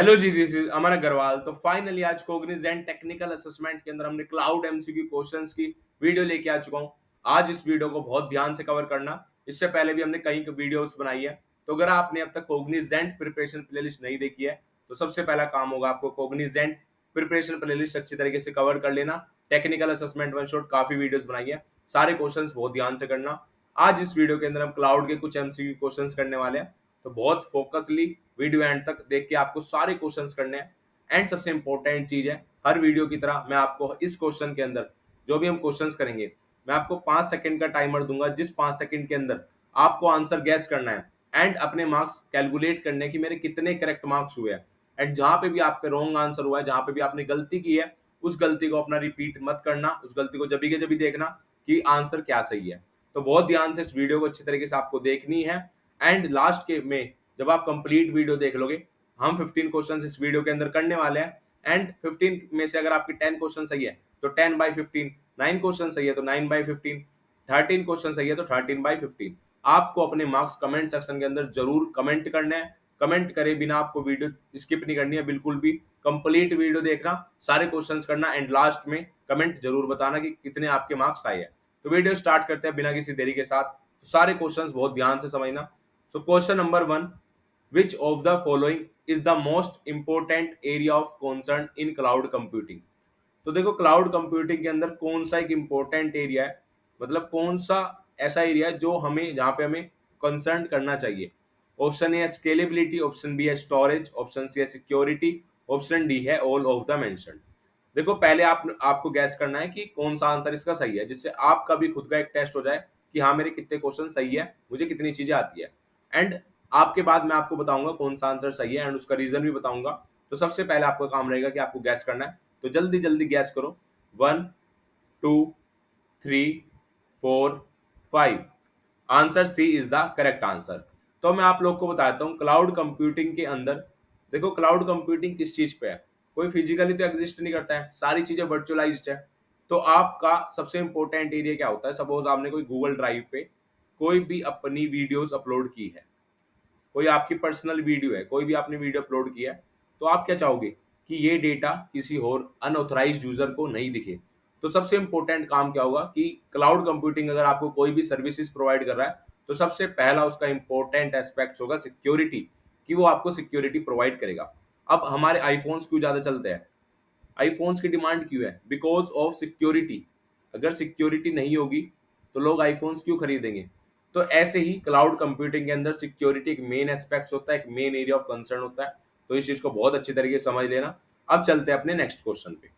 Hello ji, this is अमन अग्रवाल। तो finally आज Cognizant technical assessment के अंदर हमने क्लाउड एमसीक्यू क्वेश्चंस की वीडियो लेके आ चुका हूँ। आज इस वीडियो को बहुत ध्यान से कवर करना। इससे पहले भी हमने कई वीडियोस बनाई है, तो अगर आपने अब तक कोग्निजेंट प्रिपरेशन प्लेलिस्ट नहीं देखी है तो सबसे पहला काम होगा आपको कोग्निजेंट प्रिपरेशन प्लेलिस्ट अच्छी तरीके से कवर कर लेना। टेक्निकल असेसमेंट वन शॉट काफी वीडियोस बनाई है, सारे क्वेश्चंस बहुत ध्यान से करना। आज इस वीडियो के अंदर हम क्लाउड के कुछ एमसीक्यू क्वेश्चंस करने वाले हैं, तो बहुत फोकसली वीडियो एंड तक देख के आपको सारे क्वेश्चंस करने हैं। एंड सबसे इंपॉर्टेंट चीज है, हर वीडियो की तरह मैं आपको इस क्वेश्चन के अंदर जो भी हम क्वेश्चंस करेंगे, मैं आपको 5 सेकंड का टाइमर दूंगा, जिस 5 सेकंड के अंदर आपको आंसर गैस करना है एंड अपने मार्क्स कैलकुलेट करने की मेरे कितने करेक्ट मार्क्स हुए हैं। एंड जहां पे भी आपके रॉन्ग आंसर हुआ है, जहां पे भी आपने गलती की है, उस गलती को अपना रिपीट मत करना, उस गलती को जब भी देखना कि आंसर क्या सही है। तो बहुत ध्यान से इस वीडियो को अच्छी तरीके से आपको देखनी है। एंड लास्ट के में जब आप कंप्लीट वीडियो देख लोगे, हम 15 क्वेश्चन इस वीडियो के अंदर करने वाले हैं। एंड 15 में से अगर आपकी 10 क्वेश्चन सही है तो 10/15, 9 क्वेश्चन सही है तो 9/15, 13 क्वेश्चन सही है तो 13/15। आपको अपने मार्क्स कमेंट सेक्शन के अंदर जरूर कमेंट करने हैं। कमेंट करे बिना आपको वीडियो स्किप नहीं करनी है, बिल्कुल भी कंप्लीट वीडियो देखना, सारे क्वेश्चंस करना एंड लास्ट में कमेंट जरूर बताना कि कितने आपके मार्क्स आए हैं। तो वीडियो स्टार्ट करते हैं बिना किसी देरी के साथ। तो सारे क्वेश्चंस बहुत ध्यान से समझना। So question number 1, which of the following is the most important area of concern in cloud computing? तो देखो, क्लाउड कंप्यूटिंग के अंदर कौन सा एक इंपॉर्टेंट एरिया है, मतलब कौन सा ऐसा एरिया है जो हमें, जहां पे हमें कंसर्न करना चाहिए। ऑप्शन ए है स्केलेबिलिटी, ऑप्शन बी है स्टोरेज, ऑप्शन सी है सिक्योरिटी, ऑप्शन डी है ऑल ऑफ द मेंशन्ड। देखो, पहले आपको गैस करना है कि कौन सा आंसर इसका सही है, जिससे आपका भी खुद का एक टेस्ट हो जाए कि हाँ, मेरे कितने क्वेश्चन सही है, मुझे कितनी चीजें आती है। एंड आपके बाद मैं आपको बताऊंगा कौन सा आंसर सही है एंड उसका रीजन भी बताऊंगा। तो सबसे पहले आपका काम रहेगा कि आपको गैस करना है, तो जल्दी जल्दी गैस करो। 1, 2, 3, 4, 5। Answer C is the correct answer. तो मैं आप लोग को बताता हूँ, क्लाउड कंप्यूटिंग के अंदर देखो, क्लाउड कंप्यूटिंग किस चीज पे है, कोई फिजिकली तो एग्जिस्ट नहीं करता है, सारी चीजें वर्चुअलाइज्ड है। तो आपका सबसे इंपॉर्टेंट एरिया क्या होता है, सपोज आपने कोई गूगल ड्राइव पे कोई भी अपनी वीडियोस अपलोड की है, कोई आपकी पर्सनल वीडियो है, कोई भी आपने वीडियो अपलोड किया है, तो आप क्या चाहोगे कि ये डेटा किसी और अनऑथराइज्ड यूजर को नहीं दिखे। तो सबसे इंपॉर्टेंट काम क्या होगा कि क्लाउड कंप्यूटिंग अगर आपको कोई भी सर्विसेज प्रोवाइड कर रहा है, तो सबसे पहला उसका इंपॉर्टेंट एस्पेक्ट होगा सिक्योरिटी, कि वो आपको सिक्योरिटी प्रोवाइड करेगा। अब हमारे आईफोन्स क्यों ज्यादा चलते हैं, आईफोन्स की डिमांड क्यों है, बिकॉज ऑफ सिक्योरिटी। अगर सिक्योरिटी नहीं होगी तो लोग आईफोन्स क्यों खरीदेंगे। तो ऐसे ही क्लाउड कंप्यूटिंग के अंदर सिक्योरिटी एक मेन एस्पेक्ट होता है, एक मेन एरिया ऑफ कंसर्न होता है। तो इस चीज को बहुत अच्छी तरीके से समझ लेना। अब चलते हैं अपने नेक्स्ट क्वेश्चन पे।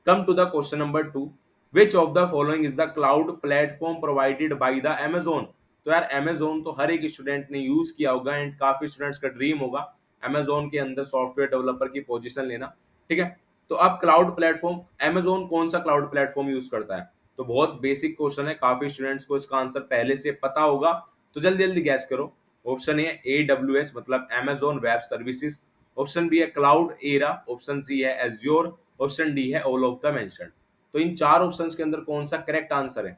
Come to the question number 2, which of the following is the cloud platform provided by the Amazon. तो यार, अमेजोन तो हर एक स्टूडेंट ने यूज किया होगा एंड काफी स्टूडेंट्स का ड्रीम होगा अमेजोन के अंदर सॉफ्टवेयर डेवलपर की पोजीशन लेना। ठीक है, तो अब क्लाउड प्लेटफॉर्म अमेजोन कौन सा क्लाउड प्लेटफॉर्म यूज करता है। तो बहुत बेसिक क्वेश्चन है, काफी स्टूडेंट्स को इसका आंसर पहले से पता होगा, तो जल्दी जल्दी गैस करो। ऑप्शन ए AWS मतलब Amazon web services, option B है क्लाउड एरा, ऑप्शन सी है एज्योर, ऑप्शन डी है ऑल ऑफ द मेंशन्ड। तो इन चार ऑप्शंस के अंदर कौन सा करेक्ट आंसर है,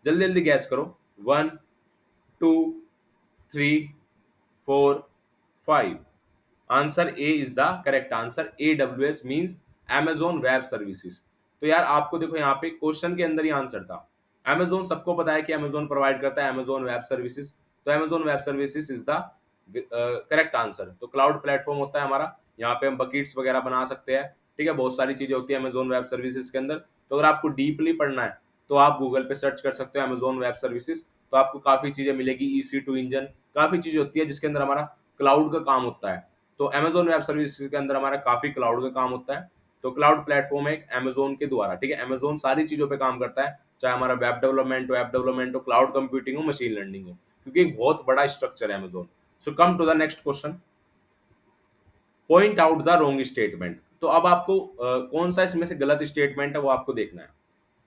जल्दी जल्दी गैस करो। 1, 2, 3, 4, 5। Answer A is the correct answer. AWS means Amazon web services. तो यार आपको देखो, यहाँ पे क्वेश्चन के अंदर ही आंसर था। Amazon सबको पता है कि Amazon प्रोवाइड करता है Amazon वेब सर्विसेज, तो Amazon web services is the correct answer. तो क्लाउड प्लेटफॉर्म होता है हमारा, यहाँ पे हम बकेट्स वगैरह बना सकते हैं। ठीक है, बहुत सारी चीजें होती है Amazon वेब सर्विसेज के अंदर। तो अगर आपको डीपली पढ़ना है तो आप गूगल पे सर्च कर सकते हो Amazon वेब सर्विसेज, तो आपको काफी चीजें मिलेगी। EC2 इंजन, काफी चीजें होती है जिसके अंदर हमारा क्लाउड का काम होता है। तो अमेजोन वेब सर्विसेज के अंदर हमारा काफी क्लाउड का काम होता है। तो क्लाउड प्लेटफॉर्म है एक अमेजोन के द्वारा। ठीक है, अमेजोन सारी चीजों पे काम करता है, चाहे हमारा वेब डेवलपमेंट हो, क्लाउड कंप्यूटिंग हो, मशीन लर्निंग हो, क्योंकि एक बहुत बड़ा स्ट्रक्चर है Amazon. So come to the next question, point out the wrong statement. तो अब आपको कौन सा इसमें से गलत स्टेटमेंट है वो आपको देखना है।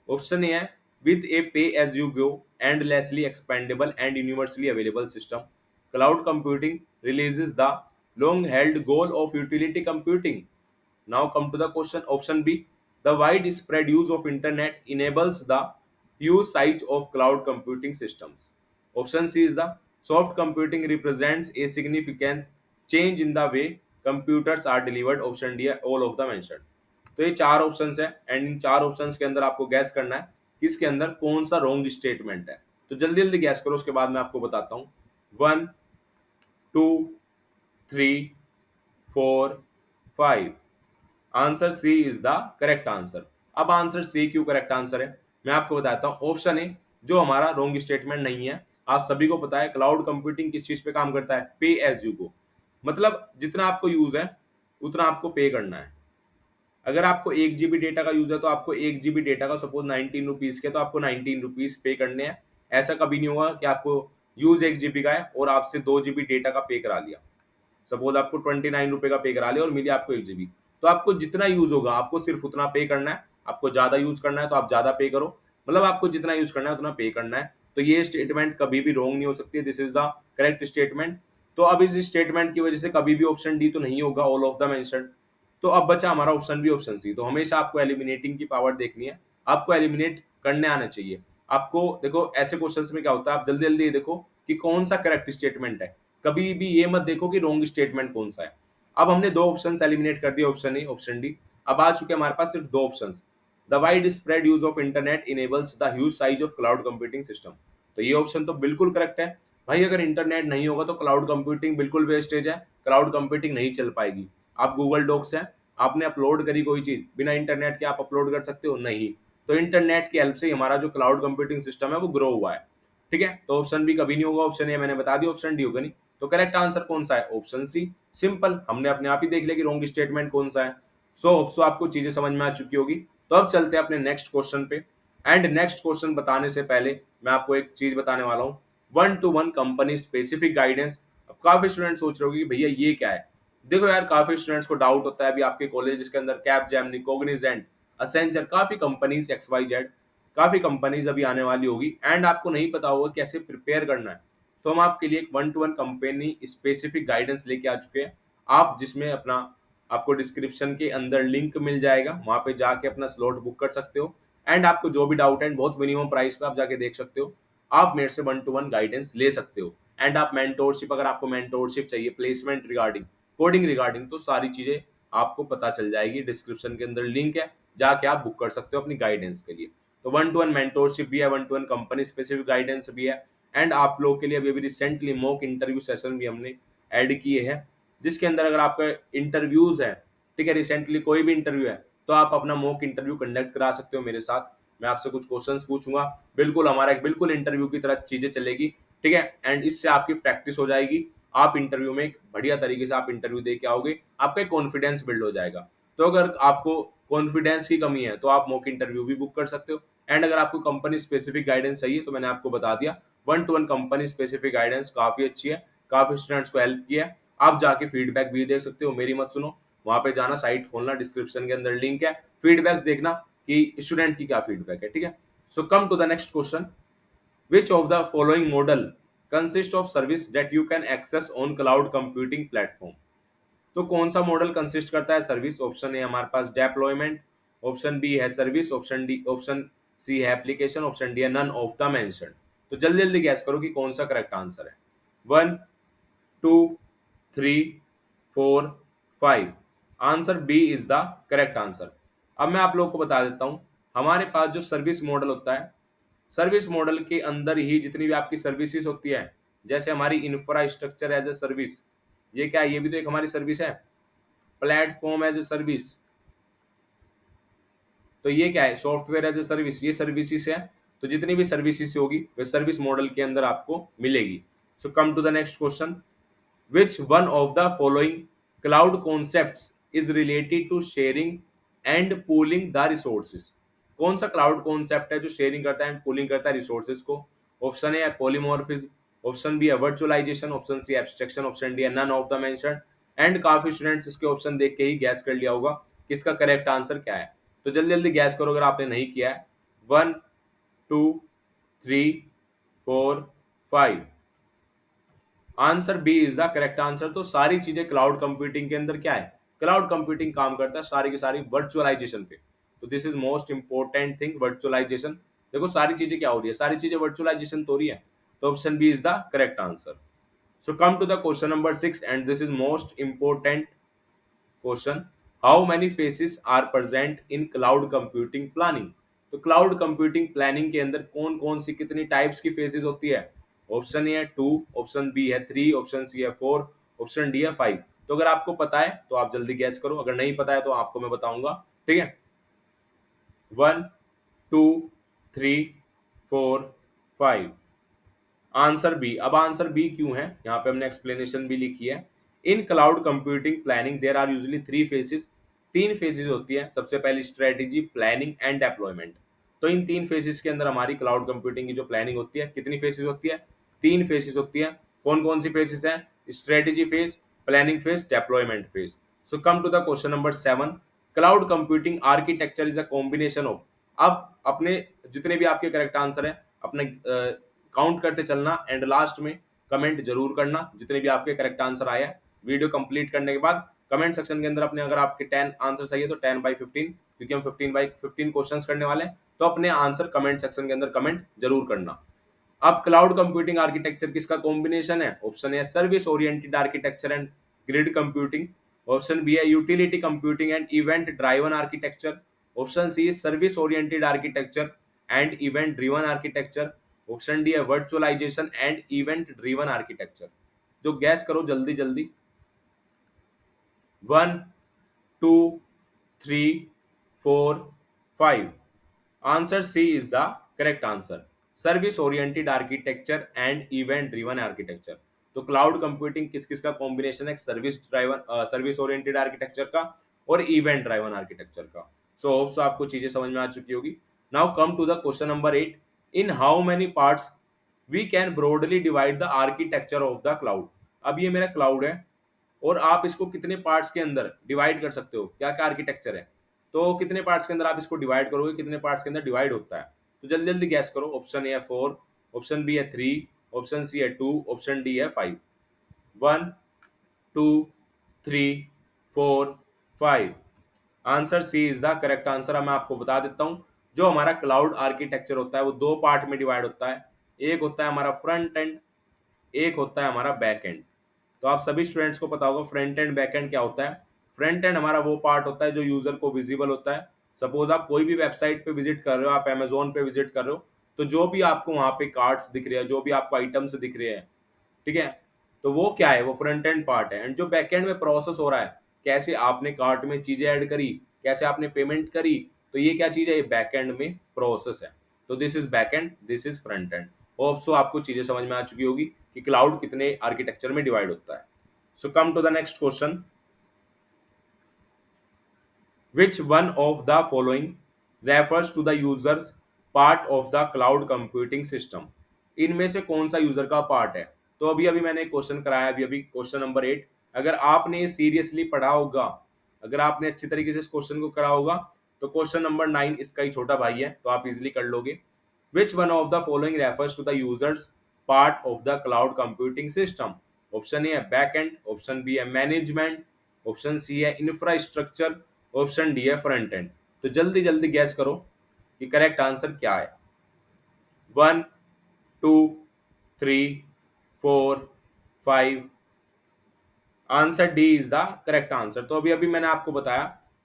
ऑप्शन ए है with a pay as you go endlessly expandable and universally available system, cloud computing releases the long held goal of utility computing. Now come to the question. Option B, the widespread use of internet enables the usage of cloud computing systems. Option C is the soft computing represents a significant change in the way computers are delivered, option D है all of the mentioned. तो ये चार options है and in चार options के अंदर आपको gas करना है कि इसके अंदर कौन सा रॉन्ग स्टेटमेंट है। तो जल्दी जल्दी गैस करो, उसके बाद मैं आपको बताता हूँ। 1, 2, 3, 4, 5। Answer C is the correct answer. अब आंसर सी क्यों करेक्ट आंसर है मैं आपको बताता हूँ। ऑप्शन ए जो हमारा रॉन्ग स्टेटमेंट नहीं है। आप सभी को पता है क्लाउड कंप्यूटिंग किस चीज पे काम करता है, पे एज यू गो। मतलब जितना आपको यूज है उतना आपको पे करना है। अगर आपको 1 GB डेटा का यूज है तो आपको 1 GB डेटा का सपोज 19 रुपीज के, तो आपको 19 रुपीज पे करने हैं। ऐसा कभी नहीं होगा कि आपको यूज 1 GB का है और आपसे 2 GB डेटा का पे करा लिया। सपोज आपको 29 रुपए का पे करा लिया और मिली आपको 1 GB। तो आपको जितना यूज होगा आपको सिर्फ उतना पे करना है। आपको ज्यादा यूज करना है तो आप ज्यादा पे करो, मतलब आपको जितना यूज करना है उतना पे करना है। तो ये स्टेटमेंट कभी भी रॉन्ग नहीं हो सकती, this is the correct statement. तो अब इस स्टेटमेंट की वजह से कभी भी ऑप्शन डी तो नहीं होगा, ऑल ऑफ द मेंशन्ड। तो अब बचा हमारा ऑप्शन बी, ऑप्शन सी। तो हमेशा आपको एलिमिनेटिंग की पावर देखनी है, आपको एलिमिनेट करने आना चाहिए। आपको देखो ऐसे क्वेश्चंस में क्या होता है, आप जल्दी जल्दी देखो कि कौन सा करेक्ट स्टेटमेंट है। कभी भी ये मत देखो कि रॉन्ग स्टेटमेंट कौन सा है। अब हमने दो ऑप्शन एलिमिनेट कर दिए, ऑप्शन ए ऑप्शन डी। अब आ चुके हमारे पास सिर्फ दो option. The wide spread use of internet enables the huge size of cloud computing system. तो ये ऑप्शन तो बिल्कुल करेक्ट है। भाई अगर इंटरनेट नहीं होगा तो क्लाउड कंप्यूटिंग बिल्कुल वेस्टेज है, क्लाउड कंप्यूटिंग नहीं चल पाएगी। आप गूगल डॉक्स है, आपने अपलोड करी कोई चीज, बिना इंटरनेट के आप अपलोड कर सकते हो नहीं। तो इंटरनेट की हेल्प से हमारा जो क्लाउड कंप्यूटिंग सिस्टम है वो ग्रो हुआ है। ठीक है, तो ऑप्शन बी कभी नहीं होगा, ऑप्शन ए मैंने बता दिया, ऑप्शन डी होगा नहीं। तो करेक्ट आंसर कौन सा है, ऑप्शन सी। सिंपल, हमने अपने आप ही देख लिया कि रॉन्ग स्टेटमेंट कौन सा है। सो आपको चीजें समझ में आ चुकी होगी। तो अब चलते हैं अपने नेक्स्ट क्वेश्चन पे। एंड नेक्स्ट क्वेश्चन बताने से पहले मैं आपको एक चीज बताने वाला हूँ, 1-to-1 कंपनी स्पेसिफिक गाइडेंस। अब काफी स्टूडेंट सोच रहे हो कि भैया ये क्या है। देखो यार, काफी स्टूडेंट्स को डाउट होता है अभी आपके कॉलेज के अंदर कैप जेमिनी, कॉग्निजेंट, असेंचर, काफी कंपनीज XYZ, काफी कंपनीज अभी आने वाली होगी एंड आपको नहीं पता होगा कैसे प्रिपेयर करना है। तो हम आपके लिए एक 1-to-1 कंपनी स्पेसिफिक गाइडेंस लेके आ चुके हैं। आप जिसमें अपना, आपको डिस्क्रिप्शन के अंदर लिंक मिल जाएगा, वहां पे जाके अपना स्लॉट बुक कर सकते हो। एंड आपको जो भी डाउट है बहुत मिनिमम प्राइस पे आप जाके देख सकते हो। आप मेरे से 1-to-1 गाइडेंस ले सकते हो। एंड आप मेंटोरशिप, अगर आपको मेंटोरशिप चाहिए, प्लेसमेंट रिगार्डिंग, कोडिंग रिगार्डिंग, तो सारी चीजें आपको पता चल जाएगी। डिस्क्रिप्शन के अंदर लिंक है, जाके आप बुक कर सकते हो अपनी गाइडेंस के लिए। तो 1-to-1 मेंटोरशिप भी है, 1-to-1 कंपनी स्पेसिफिक गाइडेंस भी है। एंड आप लोगों के लिए अभी रिसेंटली मॉक इंटरव्यू सेशन भी हमने ऐड किए हैं, जिसके अंदर अगर आपका इंटरव्यूज है, ठीक है, रिसेंटली कोई भी इंटरव्यू है, तो आप अपना मॉक इंटरव्यू कंडक्ट करा सकते हो मेरे साथ। मैं आपसे कुछ क्वेश्चंस पूछूंगा, बिल्कुल हमारा एक बिल्कुल इंटरव्यू की तरह चीजें चलेगी। ठीक है, एंड इससे आपकी प्रैक्टिस हो जाएगी। आप इंटरव्यू में एक बढ़िया तरीके से आप इंटरव्यू दे के आओगे, आपका कॉन्फिडेंस बिल्ड हो जाएगा। तो अगर आपको कॉन्फिडेंस की कमी है तो आप मॉक इंटरव्यू भी बुक कर सकते हो। एंड अगर आपको कंपनी स्पेसिफिक गाइडेंस चाहिए तो मैंने आपको बता दिया, 1-to-1 कंपनी स्पेसिफिक गाइडेंस काफी अच्छी है, काफी स्टूडेंट्स को हेल्प किया है। आप जाके फीडबैक भी देख सकते हो, मेरी मत सुनो, वहां पे जाना, साइट खोलना, डिस्क्रिप्शन के अंदर लिंक है, फीडबैक्स देखना कि स्टूडेंट की क्या फीडबैक है। ठीक है, so come to the next question. Which of the following model consist of service that you can access on cloud computing platform. तो कौन सा मॉडल कंसिस्ट करता है सर्विस। ऑप्शन ए हमारे पास डेप्लॉयमेंट, ऑप्शन बी है service, option D, option C है application, option D है नन ऑफ द मेंशन्ड। तो जल्दी जल्दी गैस करो कि कौन सा करेक्ट आंसर है। 1, 2, 3, 4, 5। Answer B is the correct answer. अब मैं आप लोगों को बता देता हूं, हमारे पास जो सर्विस मॉडल होता है, सर्विस मॉडल के अंदर ही जितनी भी आपकी सर्विसेज होती है, जैसे हमारी इंफ्रास्ट्रक्चर एज ए सर्विस, ये क्या है, ये भी तो एक हमारी सर्विस है। प्लेटफॉर्म एज ए सर्विस, तो ये क्या है, सॉफ्टवेयर एज ए सर्विस, ये सर्विसेज है। तो जितनी भी सर्विसेज होगी वे सर्विस मॉडल के अंदर आपको मिलेगी। So come to the next question. Which one of the following cloud concepts is related to sharing and pooling the resources? कौन सा क्लाउड कॉन्सेप्ट है जो शेयरिंग करता है एंड पूलिंग करता है रिसोर्सेज को। ऑप्शन ए है पॉलीमॉर्फिज्म, ऑप्शन बी है virtualization, option C abstraction, option D है none of the mentioned. And काफी स्टूडेंट्स इसके ऑप्शन देख के ही गैस कर लिया होगा कि इसका करेक्ट आंसर क्या है। तो जल्दी जल्दी गैस करो अगर आपने नहीं किया है। 1, 2, 3, 4, 5। Answer B is the correct answer. तो सारी चीजें क्लाउड कंप्यूटिंग के अंदर क्या है, क्लाउड कंप्यूटिंग काम करता है सारी की सारी वर्चुअलाइजेशन पे। तो this is most important thing, virtualization. देखो सारी चीजें क्या हो रही है, सारी चीजें वर्चुअलाइजेशन तो हो रही है। तो option B is the correct answer. So come to the question number 6 and this is most important question, how many phases are present in cloud computing planning. तो क्लाउड कंप्यूटिंग प्लानिंग के अंदर कौन कौन सी कितनी टाइप्स की faces होती है? Option A है 2, ऑप्शन बी है 3, ऑप्शन सी है 4, ऑप्शन डी है 5। तो अगर आपको पता है तो आप जल्दी गैस करो, अगर नहीं पता है तो आपको मैं बताऊंगा, ठीक है। 1, 2, 3, 4, 5। Answer B. अब आंसर बी क्यों है, यहाँ पे हमने एक्सप्लेनेशन भी लिखी है। In cloud computing planning there are usually 3 phases. 3 phases होती है। सबसे पहली स्ट्रेटेजी, प्लानिंग एंड डेप्लॉयमेंट। तो इन 3 फेजेस के अंदर हमारी क्लाउड कंप्यूटिंग की जो प्लानिंग होती है, कितनी फेजेस होती है? 3 फेजेस होती है। कौन कौन सी फेजेस है? Strategy phase, planning phase, deployment phase. So come to the question number 7। Cloud computing architecture is a combination of. अब अपने जितने भी आपके करेक्ट आंसर है अपने काउंट करते चलना एंड लास्ट में कमेंट जरूर करना जितने भी आपके करेक्ट आंसर आए हैं। वीडियो कंप्लीट करने के बाद कमेंट सेक्शन के अंदर अपने, अगर आपके 10 आंसर सही है तो 10/15, क्योंकि हम 15/15 क्वेश्चंस करने वाले हैं, तो अपने आंसर कमेंट सेक्शन के अंदर कमेंट जरूर करना। अब क्लाउड कंप्यूटिंग आर्किटेक्चर किसका कॉम्बिनेशन है? Option A service oriented architecture and grid computing, option B है utility computing and event driven architecture, option C service oriented architecture and event driven architecture, option D है virtualization and event driven architecture. जो guess करो जल्दी जल्दी। 1, 2, 3, 4, 5। Answer C is the correct answer, service oriented architecture and event driven architecture. तो cloud computing किस किस का combination है? सर्विस ओरिएंटेड आर्किटेक्चर का और इवेंट ड्राइवन आर्किटेक्चर का। सो होप सो आपको चीजें समझ में आ चुकी होगी। Now come to the question number 8। In how many parts we can broadly divide the architecture of the cloud. अब ये मेरा क्लाउड है और आप इसको कितने पार्ट्स के अंदर डिवाइड कर सकते हो? क्या क्या आर्किटेक्चर है, तो कितने पार्ट्स के अंदर आप इसको डिवाइड करोगे, कितने पार्ट्स के अंदर डिवाइड होता है? तो जल्दी जल्दी गैस करो। ऑप्शन ए है 4, ऑप्शन बी है 3, ऑप्शन सी है 2, ऑप्शन डी है 5। 1, 2, 3, 4, 5। Answer C is the correct answer. मैं आपको बता देता हूं, जो हमारा क्लाउड आर्किटेक्चर होता है वो 2 पार्ट में डिवाइड होता है। एक होता है हमारा फ्रंट एंड, एक होता है हमारा बैक एंड। तो आप सभी स्टूडेंट्स को पता होगा फ्रंट एंड बैक एंड क्या होता है। फ्रंट एंड हमारा वो पार्ट होता है जो यूजर को विजिबल होता है। सपोज आप कोई भी वेबसाइट पे विजिट कर रहे हो, आप अमेजोन पे विजिट कर रहे हो, तो जो भी आपको वहां पे कार्ड्स दिख रहे हैं, जो भी आपको आइटम्स दिख रहे हैं, ठीक है, तो वो क्या है? वो फ्रंट एंड पार्ट है। एंड जो बैक एंड में प्रोसेस हो रहा है, कैसे आपने कार्ट में चीजें ऐड करी, कैसे आपने पेमेंट करी, तो ये क्या चीज है? ये बैक एंड में प्रोसेस है। तो this is back and, this is front end. Hope so आपको चीजें समझ में आ चुकी होगी कि क्लाउड कितने आर्किटेक्चर में डिवाइड होता है। So come to the next question. Which one of the following refers to the user's part of the cloud computing system? इनमें से कौन सा यूजर का पार्ट है? तो अभी अभी मैंने क्वेश्चन कराया, अभी अभी क्वेश्चन नंबर 8। अगर आपने सीरियसली पढ़ा होगा, अगर आपने अच्छी तरीके से इस क्वेश्चन को करा होगा, तो क्वेश्चन नंबर 9 इसका ही छोटा भाई है, तो आप इजिली कर लोगे। Which one of the following refers to the user's part of the cloud computing system? Option A है बैक एंड, ऑप्शन बी है मैनेजमेंट, ऑप्शन सी है इंफ्रास्ट्रक्चर, ऑप्शन डी है फ्रंट एंड। तो जल्दी जल्दी गैस करो कि करेक्ट आंसर क्या है। 1, 2, 3, 4, 5। Answer D is the correct answer. तो अभी अभी मैंने आपको बताया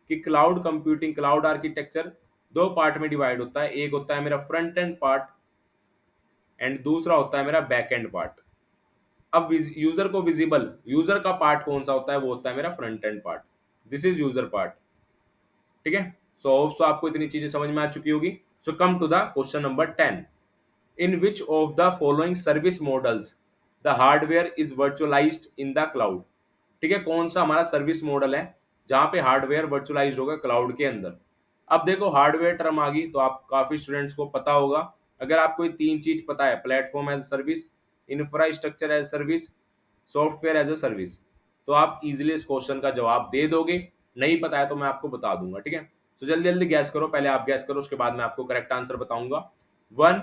कि cloud computing, cloud architecture 2 part में डिवाइड होता है। एक होता है मेरा फ्रंट एंड पार्ट एंड दूसरा होता है मेरा बैक एंड पार्ट। अब यूजर को विजिबल, यूजर का पार्ट कौन सा होता है? वो होता है मेरा front end part. This is user part, ठीक है। सो आपको इतनी चीजें समझ में आ चुकी होगी। So come to the question number 10। In which of the following service models the hardware is virtualized in the cloud? ठीक है, कौन सा हमारा सर्विस मॉडल है जहां पे हार्डवेयर वर्चुअलाइज्ड होगा क्लाउड के अंदर? अब देखो हार्डवेयर टर्म आ गई तो आप काफी स्टूडेंट्स को पता होगा। अगर आपको ये 3 चीज पता है, platform as service, infrastructure as service, software as a service, तो आप इजीली इस क्वेश्चन का जवाब दे दोगे। नहीं पता है तो मैं आपको बता दूंगा, ठीक है। तो जल्दी जल्दी गैस करो, पहले आप गैस करो, उसके बाद मैं आपको करेक्ट आंसर बताऊंगा। 1,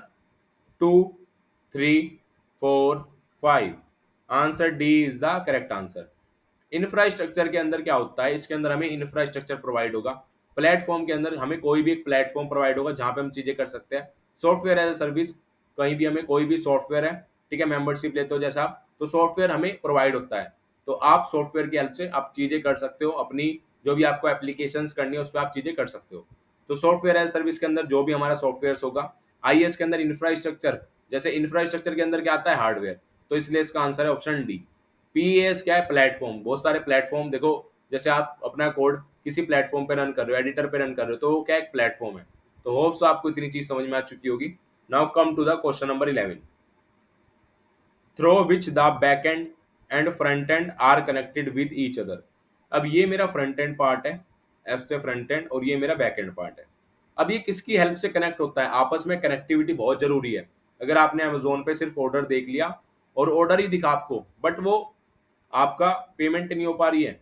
2, 3, 4, 5। Answer D is the correct answer. Infrastructure के अंदर क्या होता है? इसके अंदर हमें इंफ्रास्ट्रक्चर प्रोवाइड होगा। प्लेटफॉर्म के अंदर हमें कोई भी एक प्लेटफॉर्म प्रोवाइड होगा जहां पे हम चीजें कर सकते हैं। सॉफ्टवेयर एज अ सर्विस, कहीं भी हमें कोई भी सॉफ्टवेयर है, ठीक है, मेंबरशिप लेते हो जैसा आप, तो सॉफ्टवेयर हमें प्रोवाइड होता है। तो आप सॉफ्टवेयर की हेल्प से आप चीजें कर सकते हो, अपनी जो भी आपको एप्लीकेशंस करनी है उस पर आप चीजें कर सकते हो। तो सॉफ्टवेयर एज सर्विस के अंदर जो भी हमारा सॉफ्टवेयर होगा, आईएएस के अंदर इंफ्रास्ट्रक्चर, जैसे इंफ्रास्ट्रक्चर के अंदर क्या आता है, हार्डवेयर, तो इसलिए इसका आंसर है ऑप्शन डी। पीएएस क्या है, प्लेटफॉर्म, बहुत सारे प्लेटफॉर्म, देखो जैसे आप अपना कोड किसी प्लेटफॉर्म पे रन कर रहे हो, एडिटर पे रन कर रहे हो, तो वो क्या एक प्लेटफॉर्म है। तो होप्स आपको इतनी चीज समझ में आ चुकी होगी। Now come to the question number 11, through which the back end and front end are connected with each other. अब ये मेरा फ्रंट एंड पार्ट है, एफ से फ्रंट एंड, और ये मेरा बैक एंड पार्ट है। अब ये किसकी हेल्प से कनेक्ट होता है, आपस में कनेक्टिविटी बहुत जरूरी है। अगर आपने अमेजोन पे सिर्फ ऑर्डर देख लिया और ऑर्डर ही दिखा आपको, बट वो आपका पेमेंट नहीं हो पा रही है,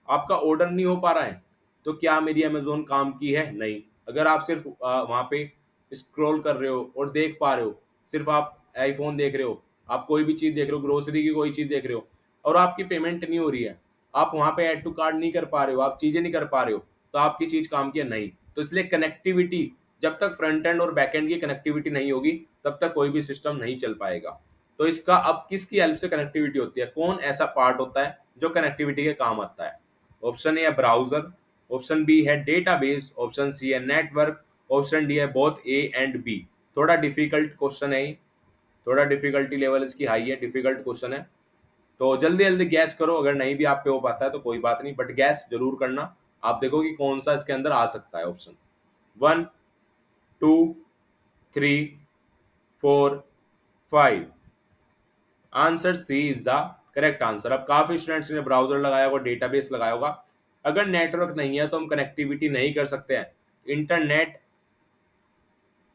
आपका ऑर्डर नहीं हो पा रहा है, तो क्या मेरी अमेजोन काम की है? नहीं। अगर आप सिर्फ वहां पे स्क्रॉल कर रहे हो और देख पा रहे हो, सिर्फ आप आईफोन देख रहे हो, आप कोई भी चीज देख रहे हो, ग्रोसरी की कोई चीज देख रहे हो, और आपकी पेमेंट नहीं हो रही है, आप वहां पे ऐड टू कार्ड नहीं कर पा रहे हो, आप चीजें नहीं कर पा रहे हो, तो आपकी चीज काम की है? नहीं। तो इसलिए कनेक्टिविटी, जब तक फ्रंट एंड और बैक एंड की कनेक्टिविटी नहीं होगी तब तक कोई भी सिस्टम नहीं चल पाएगा। तो इसका अब किसकी हेल्प से कनेक्टिविटी होती है, कौन ऐसा पार्ट होता है जो कनेक्टिविटी के काम आता है? ऑप्शन ए है ब्राउजर, ऑप्शन बी है डेटाबेस, ऑप्शन सी है नेटवर्क, ऑप्शन डी है बोथ ए एंड बी। थोड़ा डिफिकल्ट क्वेश्चन है, थोड़ा डिफिकल्टी लेवल इसकी हाई है, डिफिकल्ट क्वेश्चन है। तो जल्दी जल्दी गैस करो, अगर नहीं भी आप पे हो पाता है तो कोई बात नहीं, बट गैस जरूर करना। आप देखो कि कौन सा इसके अंदर आ सकता है option. 1, 2, 3, 4, 5। Answer C is the correct answer. अब काफी स्टूडेंट्स ने ब्राउजर लगाया होगा, डेटाबेस लगाया होगा। अगर नेटवर्क नहीं है तो हम कनेक्टिविटी नहीं कर सकते हैं। इंटरनेट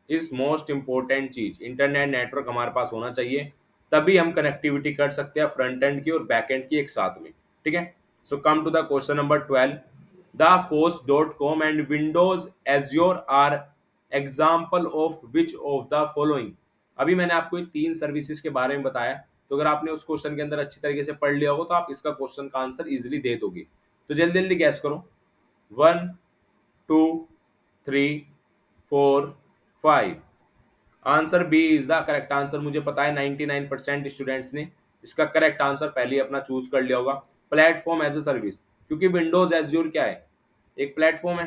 इज मोस्ट इंपॉर्टेंट चीज, इंटरनेट नेटवर्क हमारे पास होना चाहिए, तभी हम कनेक्टिविटी कर सकते हैं फ्रंट एंड की और बैक एंड की एक साथ में। ठीक है, so come to the question number 12, the force.com and Windows Azure are example of which of the following. अभी मैंने आपको इन तीन सर्विसेज के बारे में बताया, तो अगर आपने उस क्वेश्चन के अंदर अच्छी तरीके से पढ़ लिया होगा तो आप इसका क्वेश्चन का आंसर इजिली दे दोगे। तो जल्दी जल्दी गैस करो। 1, 2, 3, 4, 5। Answer B is the correct answer. मुझे पता है 99% स्टूडेंट्स ने इसका करेक्ट आंसर पहले ही अपना चूज कर लिया होगा, प्लेटफॉर्म एज अ सर्विस। क्योंकि विंडोज एज्योर क्या है, एक प्लेटफॉर्म है।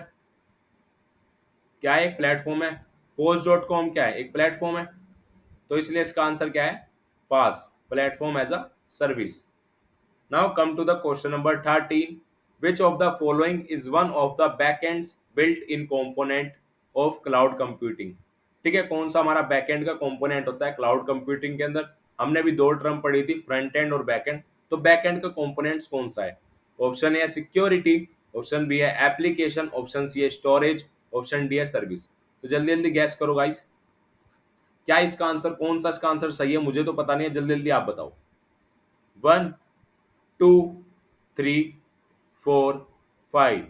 क्या है, एक प्लेटफॉर्म है। post.com क्या है, एक प्लेटफॉर्म है। तो इसलिए इसका आंसर क्या है, PaaS, platform as a service. Now come to the question number 13. Which of the following is one of the backends built-in component of cloud computing? ठीक है, कौन सा हमारा बैकएंड का कंपोनेंट होता है क्लाउड कंप्यूटिंग के अंदर? हमने भी दो टर्म पढ़ी थी, फ्रंट एंड और बैक एंड। तो बैक एंड का कंपोनेंट्स कौन सा है? ऑप्शन ए है सिक्योरिटी, ऑप्शन बी है एप्लीकेशन, ऑप्शन सी है स्टोरेज, ऑप्शन डी है सर्विस। तो जल्दी जल्दी गैस करो गाइस, क्या इसका आंसर, कौन सा इसका आंसर सही है? मुझे तो पता नहीं है, जल्दी जल्दी आप बताओ। 1, 2, 3, 4, 5।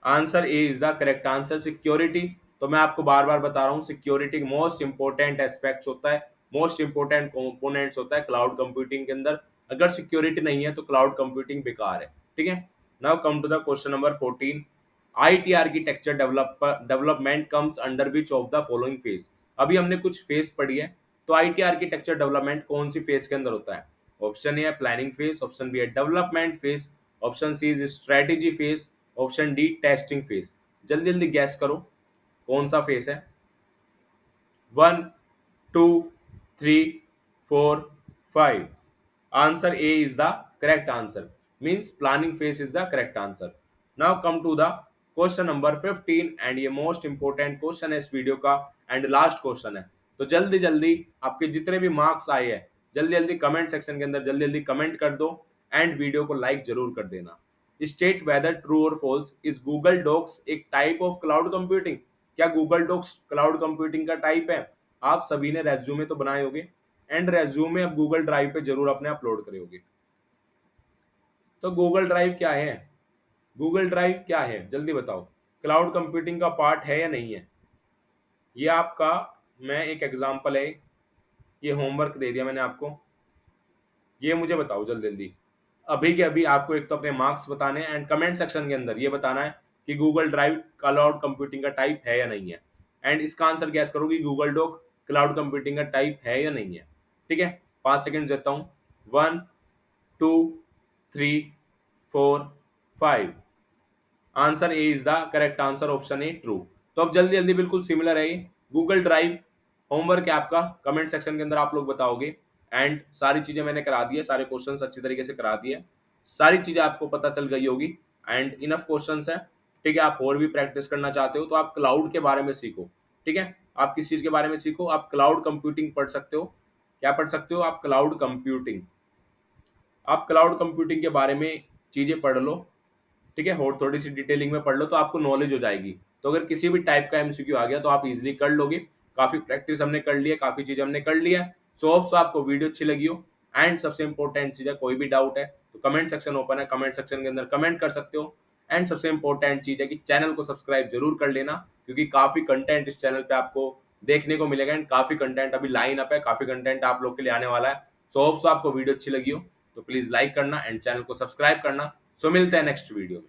Answer A is the correct answer, security. तो मैं आपको बार बार बता रहा हूँ, सिक्योरिटी मोस्ट इंपोर्टेंट एस्पेक्ट्स होता है, मोस्ट इंपोर्टेंट कंपोनेंट्स होता है क्लाउड कंप्यूटिंग के अंदर। अगर सिक्योरिटी नहीं है तो क्लाउड कंप्यूटिंग बेकार है। ठीक है, now come to the question number 14। IT architecture development comes under which of the following phase. अभी हमने कुछ फेज पढ़ी है, तो आईटी आर्किटेक्चर डेवलपमेंट कौन सी फेज के अंदर होता है? ऑप्शन ए है प्लानिंग फेज, ऑप्शन बी है development phase, option C is strategy phase, option D testing phase. जल्दी जल्दी गैस करो कौन सा फेज है। 1, 2, 3, 4, 5। Answer A is the correct answer, means planning phase is the correct answer. Now come to the question number 15, and ये most important question है इस video का, एंड लास्ट क्वेश्चन है। तो जल्दी जल्दी आपके जितने भी मार्क्स आए हैं, जल्दी जल्दी कमेंट सेक्शन के अंदर जल्दी जल्दी कमेंट कर दो, एंड वीडियो को लाइक जरूर कर देना। स्टेट वेदर ट्रू और फॉल्स, इज गूगल डॉक्स एक टाइप ऑफ क्लाउड कंप्यूटिंग? क्या गूगल डॉक्स क्लाउड कंप्यूटिंग का टाइप है? आप सभी ने रेज्यूमे तो बनाए होंगे, एंड रेज्यूमे अब गूगल ड्राइव पे जरूर अपने अपलोड करोगे। तो गूगल ड्राइव क्या है, गूगल ड्राइव क्या है, जल्दी बताओ, क्लाउड कंप्यूटिंग का पार्ट है या नहीं है? ये आपका, मैं एक एग्जांपल है, ये होमवर्क दे दिया मैंने आपको, ये मुझे बताओ जल्दी जल्दी, अभी के अभी आपको एक तो अपने मार्क्स बताने हैं, एंड कमेंट सेक्शन के अंदर ये बताना है कि गूगल ड्राइव क्लाउड कंप्यूटिंग का टाइप है या नहीं है, एंड इसका आंसर गैस करो कि गूगल डॉक क्लाउड कंप्यूटिंग का टाइप है या नहीं है। ठीक है, 5 सेकंड देता हूँ। 1, 2, 3, 4, 5। Answer A is the correct answer, option A true. तो अब जल्दी जल्दी बिल्कुल सिमिलर है ये। गूगल ड्राइव होमवर्क है आपका, कमेंट सेक्शन के अंदर आप लोग बताओगे। एंड सारी चीजें मैंने करा दी है, सारे क्वेश्चंस अच्छी तरीके से करा दिए, सारी चीजें आपको पता चल गई होगी। एंड इनफ क्वेश्चंस है, ठीक है। आप और भी प्रैक्टिस करना चाहते हो तो आप क्लाउड के बारे में सीखो, ठीक है। आप किस चीज के बारे में सीखो, आप क्लाउड कंप्यूटिंग पढ़ सकते हो। क्या पढ़ सकते हो आप? Cloud computing. आप क्लाउड कंप्यूटिंग के बारे में चीजें पढ़ लो, ठीक है, और थोड़ी सी डिटेलिंग में पढ़ लो तो आपको नॉलेज हो जाएगी। तो अगर किसी भी टाइप का एमसीक्यू आ गया तो आप इजीली कर लोगे। काफी प्रैक्टिस हमने कर ली है, काफी चीजें हमने कर लिया है। सो होप सो आपको वीडियो अच्छी लगी हो। एंड सबसे इंपॉर्टेंट चीज है, कोई भी डाउट है तो कमेंट सेक्शन ओपन है, कमेंट सेक्शन के अंदर कमेंट कर सकते हो। एंड सबसे इंपॉर्टेंट चीज है कि चैनल को सब्सक्राइब जरूर कर लेना, क्योंकि काफी कंटेंट इस चैनल पे आपको देखने को मिलेगा। एंड काफी कंटेंट अभी लाइन अप है, काफी कंटेंट आप लोग के लिए आने वाला है। सो होप सो आपको वीडियो अच्छी लगी हो तो प्लीज लाइक करना एंड चैनल को सब्सक्राइब करना। सो मिलते हैं नेक्स्ट वीडियो में।